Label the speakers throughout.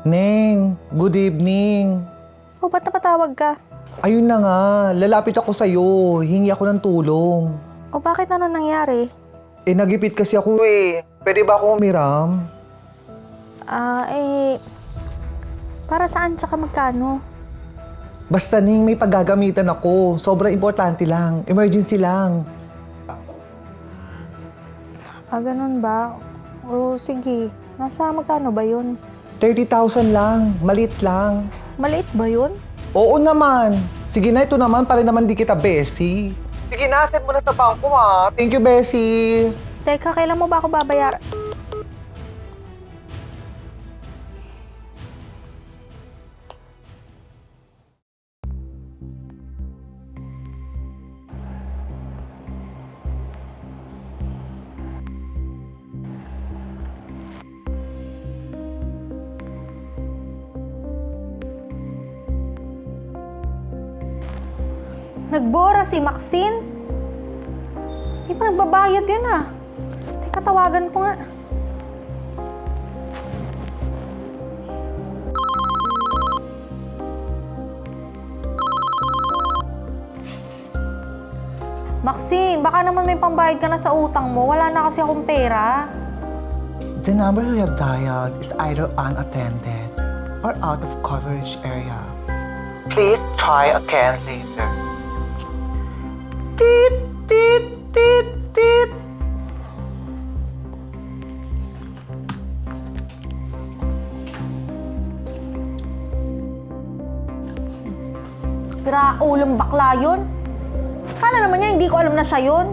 Speaker 1: Neng, good evening.
Speaker 2: O, ba't napatawag ka?
Speaker 1: Ayun na nga, lalapit ako sa'yo. Hingi ako ng tulong.
Speaker 2: O, bakit ano nangyari?
Speaker 1: Nagipit kasi ako eh. Pwede ba ako umiram?
Speaker 2: Para saan tsaka magkano?
Speaker 1: Basta Ning, may paggagamitan ako. Sobrang importante lang. Emergency lang.
Speaker 2: Ganun ba? O, sige. Nasa magkano ba yun?
Speaker 1: 30,000 lang. Malit lang.
Speaker 2: Maliit ba yun?
Speaker 1: Oo naman. Sige na, ito naman. Para naman di kita, Bessie. Sige na, send mo na sa bangko ha. Thank you, Bessie.
Speaker 2: Teka, kailan mo ba ako babayaran? Nagbora si Maxine? Di pa nagbabayad yan ah. Teka, tawagan ko nga. Maxine, baka naman may pambayad ka na sa utang mo. Wala na kasi akong pera.
Speaker 1: The number you have dialed is either unattended or out of coverage area. Please try again later. Tit, tit, tit, tit.
Speaker 2: Piraulang bakla yun. Kala naman niya, hindi ko alam na siya yun.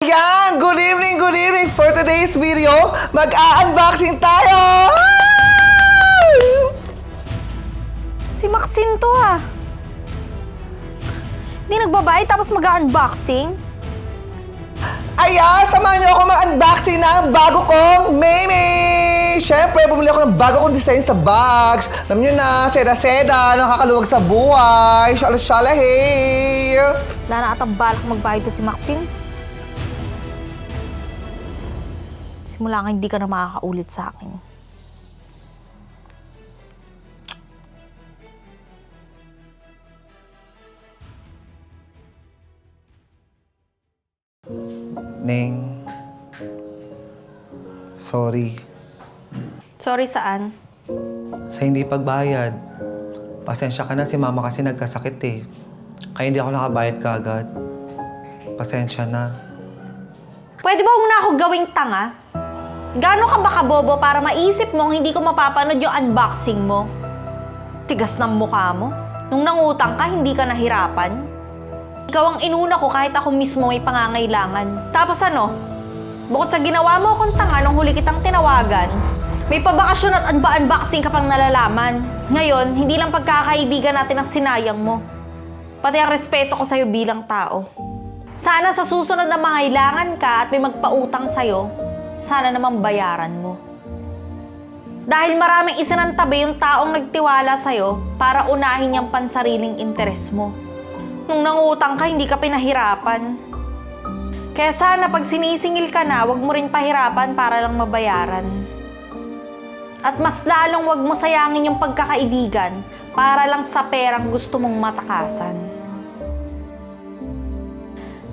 Speaker 1: Yan! Good evening, good evening! For today's video, mag-a-unboxing tayo!
Speaker 2: Si Maxine to ah. Hindi nagbabayad tapos mag-unboxing.
Speaker 1: Ayan! Samahan niyo ako mag-unboxing ng bago kong Meme! Siyempre, bumili ako ng bago kong design sa bags. Alam niyo na, seda-seda, nakakaluwag sa buhay. Shala-shala, hey!
Speaker 2: Wala na atang balak magbayad to si Maxine. Simula nga hindi ka na makakaulit sa akin.
Speaker 1: Neng, sorry
Speaker 2: Sorry saan?
Speaker 1: sa hindi pagbayad. Pasensya ka na, si mama kasi nagkasakit eh. Kaya hindi ako nakabayad kaagad. Pasensya na.
Speaker 2: Pwede ba huwag na ako gawing tanga? Gaano ka ba kabobo para maisip mong hindi ko mapapanood yung unboxing mo? Tigas ng mukha mo. Nung nangutang ka, hindi ka nahirapan. Ikaw ang inuna ko kahit ako mismo may pangangailangan. Tapos ano? Bukod sa ginawa mo akong tanga nung huli kitang tinawagan, may pabakasyon at unboxing ka pang nalalaman. Ngayon, hindi lang pagkakaibigan natin ang sinayang mo. Pati ang respeto ko sa'yo bilang tao. Sana sa susunod na mangailangan ka at may magpautang sa'yo, sana naman bayaran mo. Dahil maraming isinantabi yung taong nagtiwala sa'yo para unahin yung pansariling interes mo. Nung nangutang ka, hindi ka pinahirapan. Kaya sana pag sinisingil ka na, wag mo rin pahirapan para lang mabayaran. At mas lalong wag mo sayangin yung pagkakaibigan para lang sa perang gusto mong matakasan.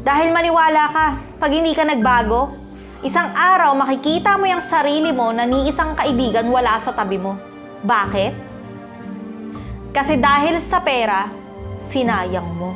Speaker 2: Dahil maniwala ka, pag hindi ka nagbago, isang araw makikita mo yung sarili mo na ni isang kaibigan wala sa tabi mo. Bakit? Kasi dahil sa pera, sinayang mo.